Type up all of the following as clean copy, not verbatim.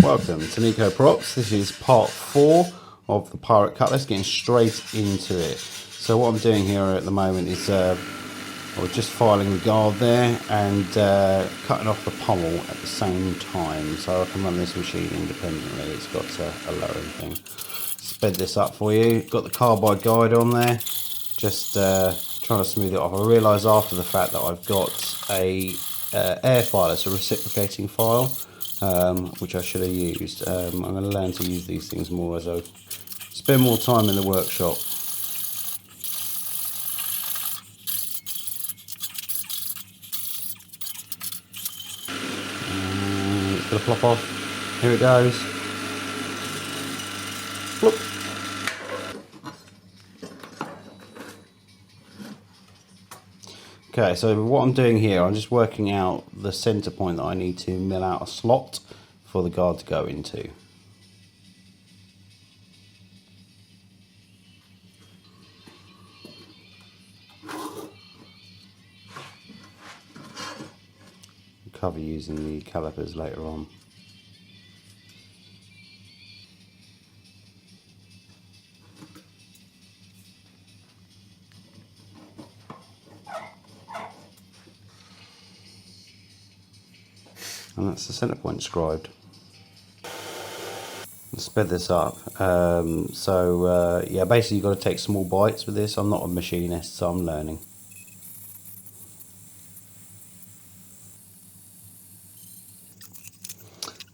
Welcome to Nico Props. This is part 4 of the Pirate Cutlass, getting straight into it. So what I'm doing here at the moment is I was just filing the guard there and cutting off the pommel at the same time, so I can run this machine independently. It's got a lowering thing. Sped this up for you. Got the Carbide guide on there, just trying to smooth it off. I realised after the fact that I've got a air file, it's a reciprocating file, which I should have used. I'm going to learn to use these things more as I spend more time in the workshop. It's going to plop off. Here it goes. Plop. Okay, so what I'm doing here, I'm just working out the center point that I need to mill out a slot for the guard to go into. Cover using the calipers later on. And that's the center point scribed. Let's sped this up. Yeah, basically you've got to take small bites with this. I'm not a machinist, so I'm learning.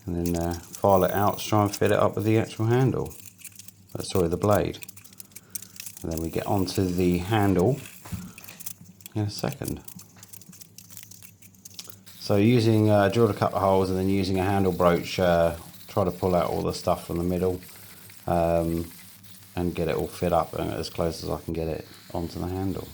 And then file it out to try and fit it up with the actual handle. Sorry, the blade. And then we get onto the handle in a second. So using drill to cut the holes and then using a handle broach, try to pull out all the stuff from the middle and get it all fit up and as close as I can get it onto the handle.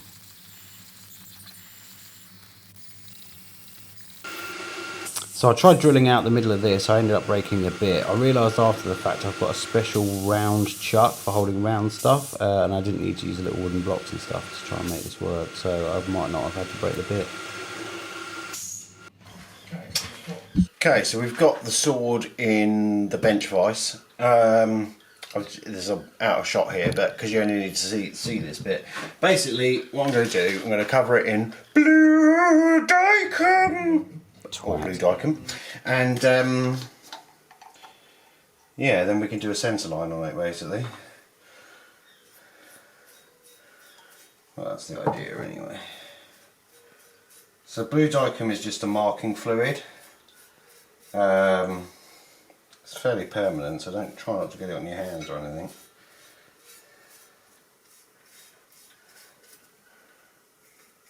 So I tried drilling out the middle of this. I ended up breaking the bit. I realised after the fact I've got a special round chuck for holding round stuff, and I didn't need to use little wooden blocks and stuff to try and make this work, so I might not have had to break the bit. Okay, so we've got the sword in the bench vise. There's an out of shot here, but because you only need to see this bit. Basically, what I'm going to do, I'm going to cover it in blue Dicom, or blue Dicom, and yeah, then we can do a centre line on it basically. Well, that's the idea anyway. So blue Dicom is just a marking fluid. It's fairly permanent, so don't try not to get it on your hands or anything.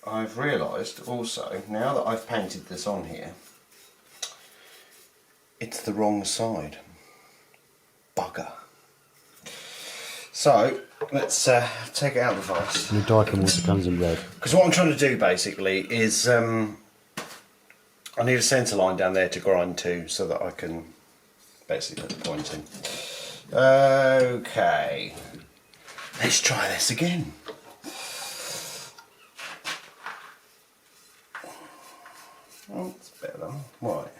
I've realised also, now that I've painted this on here, it's the wrong side. Bugger. So let's take it out of the vise. The Dicom also comes in red. Because what I'm trying to do basically is I need a centre line down there to grind to so that I can basically put the point in. Okay, let's try this again. Oh, it's better. Right.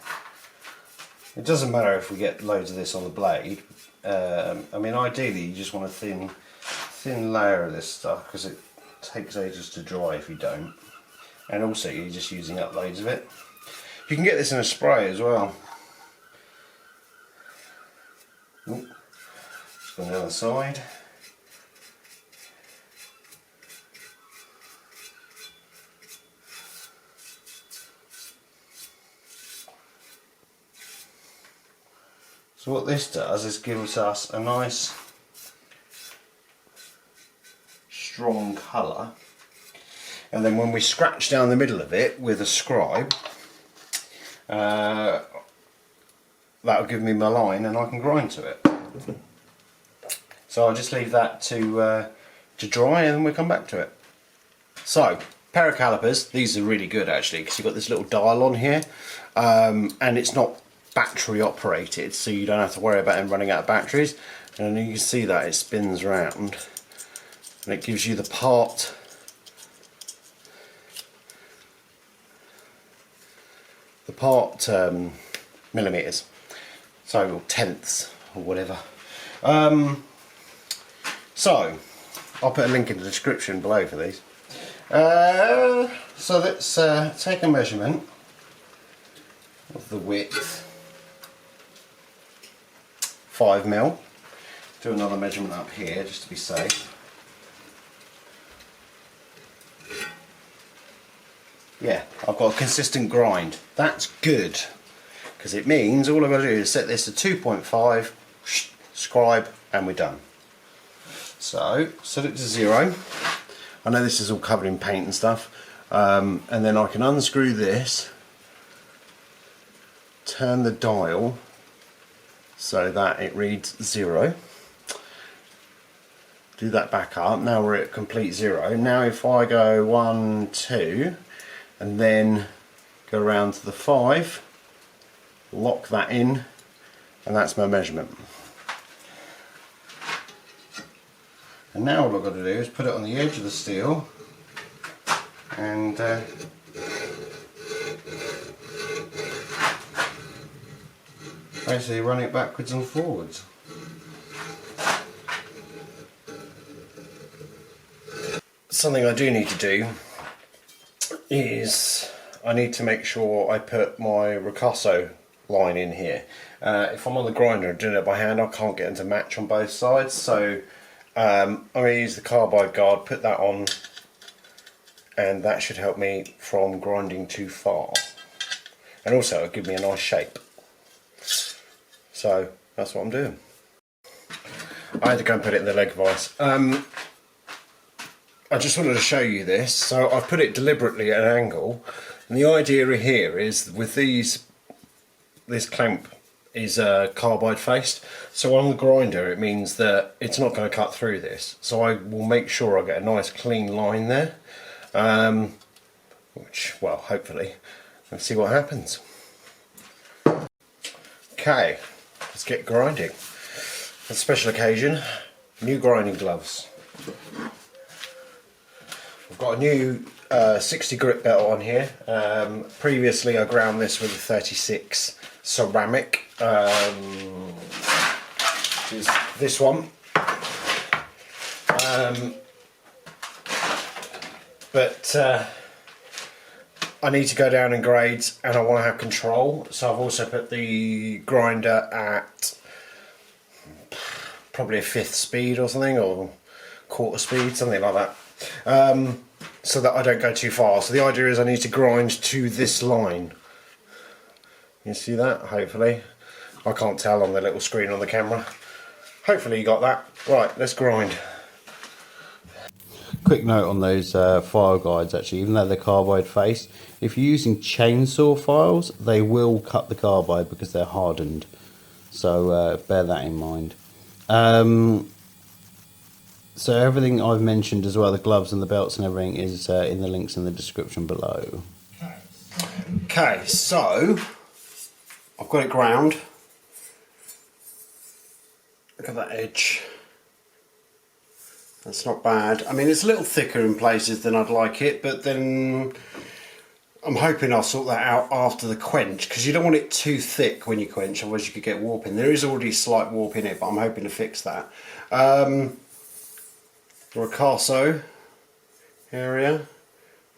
It doesn't matter if we get loads of this on the blade. I mean, ideally you just want a thin layer of this stuff because it takes ages to dry if you don't. And also you're just using up loads of it. You can get this in a spray as well. Ooh. Just on the other side. So what this does is gives us a nice strong colour, and then when we scratch down the middle of it with a scribe, that'll give me my line and I can grind to it. So I'll just leave that to dry and then we'll come back to it. So, pair of calipers, these are really good actually because you've got this little dial on here, and it's not battery operated, so you don't have to worry about them running out of batteries. And you can see that it spins round and it gives you the part millimeters. sorry, or tenths or whatever. So I'll put a link in the description below for these. So let's take a measurement of the width, 5mm. Do another measurement up here just to be safe. Yeah, I've got a consistent grind. That's good, because it means all I've got to do is set this to 2.5, scribe, and we're done. So, set it to 0. I know this is all covered in paint and stuff. And then I can unscrew this, turn the dial so that it reads 0. Do that back up. Now we're at complete 0. Now if I go 1, 2, and then go around to the 5, lock that in, and that's my measurement. And now all I've got to do is put it on the edge of the steel and basically run it backwards and forwards. Something I do need to do is I need to make sure I put my ricasso line in here. If I'm on the grinder and doing it by hand, I can't get them to match on both sides, so I'm going to use the carbide guard, put that on, and that should help me from grinding too far, and also it'll give me a nice shape. So that's what I'm doing. I had to go and put it in the leg vise. I just wanted to show you this. So I've put it deliberately at an angle, and the idea here is with this clamp is carbide faced, so on the grinder it means that it's not going to cut through this, so I will make sure I get a nice clean line there, which, well, hopefully, let's see what happens. Okay, let's get grinding. A special occasion, new grinding gloves. I've got a new 60 grit belt on here. Previously I ground this with a 36 ceramic, which is this one. But I need to go down in grades and I want to have control, so I've also put the grinder at probably a 5th speed or something, or 1/4 speed, something like that. So that I don't go too far. So the idea is I need to grind to this line. You see that? Hopefully. I can't tell on the little screen on the camera. Hopefully you got that. Right, let's grind. Quick note on those file guides, actually, even though they're carbide faced, if you're using chainsaw files, they will cut the carbide because they're hardened. So bear that in mind. So everything I've mentioned as well, the gloves and the belts and everything, is in the links in the description below. Okay, so I've got it ground. Look at that edge. That's not bad. I mean, it's a little thicker in places than I'd like it, but then I'm hoping I'll sort that out after the quench, because you don't want it too thick when you quench, otherwise you could get warp in. There is already a slight warp in it, but I'm hoping to fix that. Ricasso area,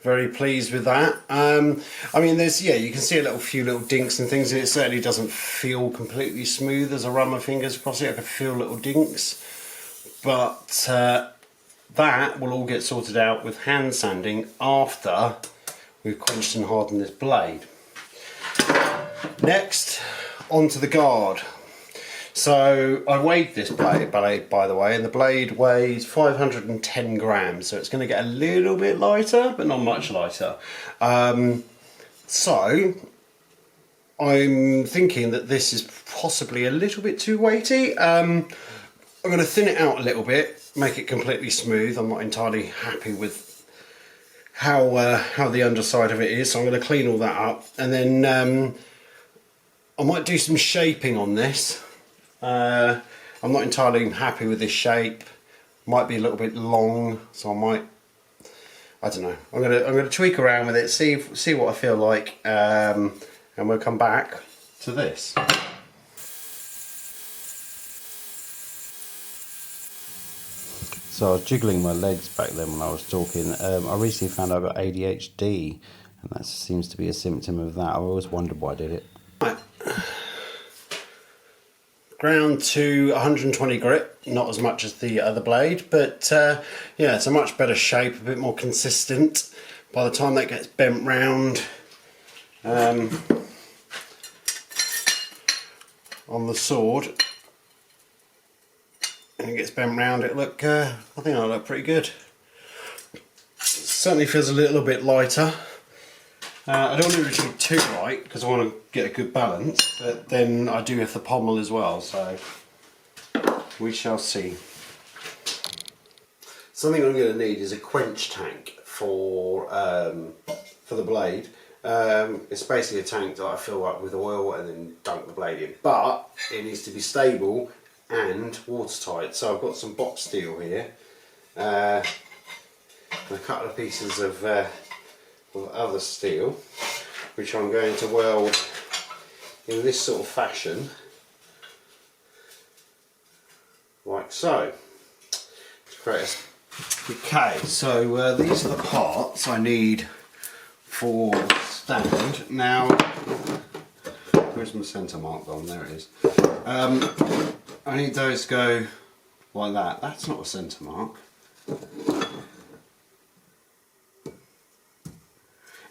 very pleased with that. I mean, there's, yeah, you can see a few little dinks and things, and it certainly doesn't feel completely smooth as I run my fingers across it. I can feel little dinks, but that will all get sorted out with hand sanding after we've quenched and hardened this blade. Next, onto the guard. So I weighed this blade, by the way, and the blade weighs 510 grams, so it's going to get a little bit lighter, but not much lighter. So I'm thinking that this is possibly a little bit too weighty. I'm going to thin it out a little bit, make it completely smooth. I'm not entirely happy with how the underside of it is, so I'm going to clean all that up, and then I might do some shaping on this. I'm not entirely happy with this shape. Might be a little bit long, so I don't know. I'm gonna tweak around with it, see what I feel like, and we'll come back to this. So I was jiggling my legs back then when I was talking. I recently found out about ADHD, and that seems to be a symptom of that. I always wondered why I did it. Right. Ground to 120 grit, not as much as the other blade, but yeah, it's a much better shape, a bit more consistent. By the time that gets bent round on the sword, and it gets bent round, I think it'll look pretty good. It certainly feels a little bit lighter. I don't want it to be too light because I want to get a good balance, but then I do have the pommel as well, so we shall see. Something I'm going to need is a quench tank for the blade. It's basically a tank that I fill up with oil and then dunk the blade in, but it needs to be stable and watertight. So I've got some box steel here, and a couple of pieces of other steel, which I'm going to weld in this sort of fashion, like so, to create a... Okay, so these are the parts I need for stand. Now, where's my centre mark gone? There it is. I need those to go like that. That's not a centre mark.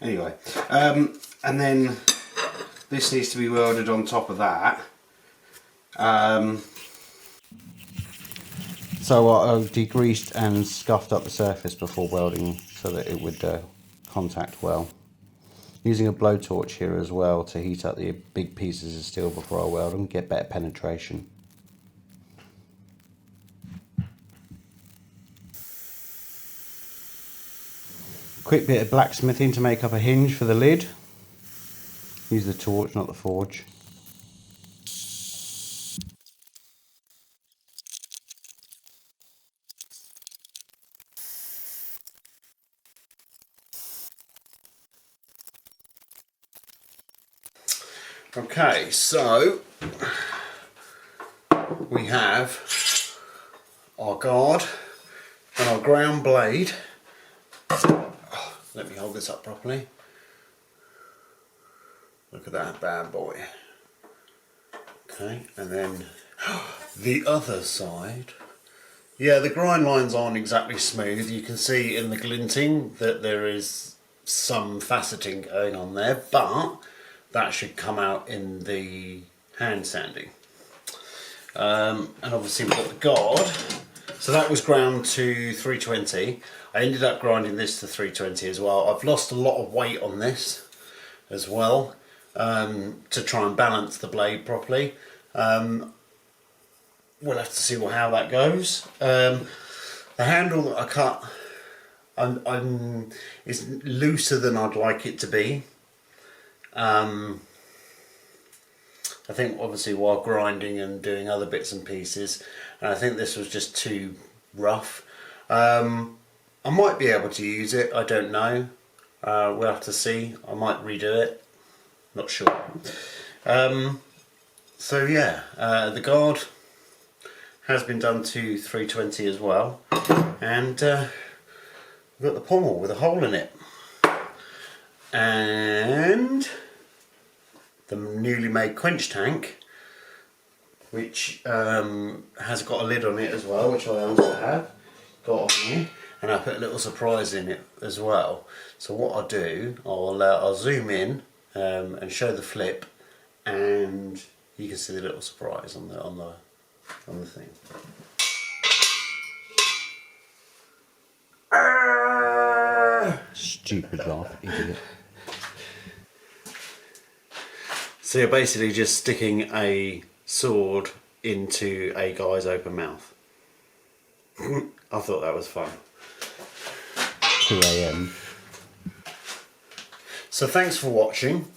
Anyway, and then this needs to be welded on top of that. So I degreased and scuffed up the surface before welding so that it would contact well. Using a blowtorch here as well to heat up the big pieces of steel before I weld them, get better penetration. Quick bit of blacksmithing to make up a hinge for the lid. Use the torch, not the forge. Okay, so we have our guard and our ground blade. Let me hold this up properly. Look at that bad boy. Okay, and then the other side. Yeah, the grind lines aren't exactly smooth. You can see in the glinting that there is some faceting going on there, but that should come out in the hand sanding. And obviously we've got the guard. So that was ground to 320. I ended up grinding this to 320 as well. I've lost a lot of weight on this as well, to try and balance the blade properly. We'll have to see how that goes. The handle that I cut is looser than I'd like it to be. I think obviously while grinding and doing other bits and pieces, and I think this was just too rough. I might be able to use it, I don't know. We'll have to see. I might redo it, not sure. So yeah, the guard has been done to 320 as well, and we've got the pommel with a hole in it, and the newly made quench tank, which has got a lid on it as well, which I also have got on here, and I put a little surprise in it as well. So what I'll do, I'll zoom in and show the flip, and you can see the little surprise on the thing. Stupid laugh, idiot. So you're basically just sticking a sword into a guy's open mouth. I thought that was fun. 2 AM. So thanks for watching.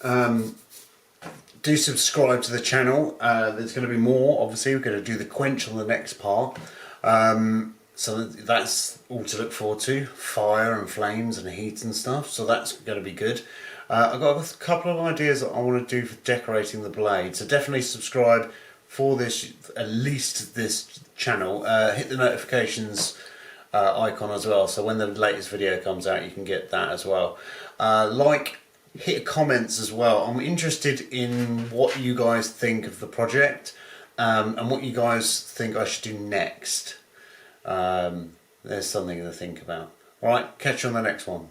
Do subscribe to the channel. There's going to be more. Obviously we're going to do the quench on the next part. So that's all to look forward to. Fire and flames and heat and stuff. So that's going to be good. I've got a couple of ideas that I want to do for decorating the blade. So definitely subscribe for this, at least this channel. Hit the notifications icon as well, so when the latest video comes out you can get that as well. Hit comments as well. I'm interested in what you guys think of the project, and what you guys think I should do next. There's something to think about. Alright, catch you on the next one.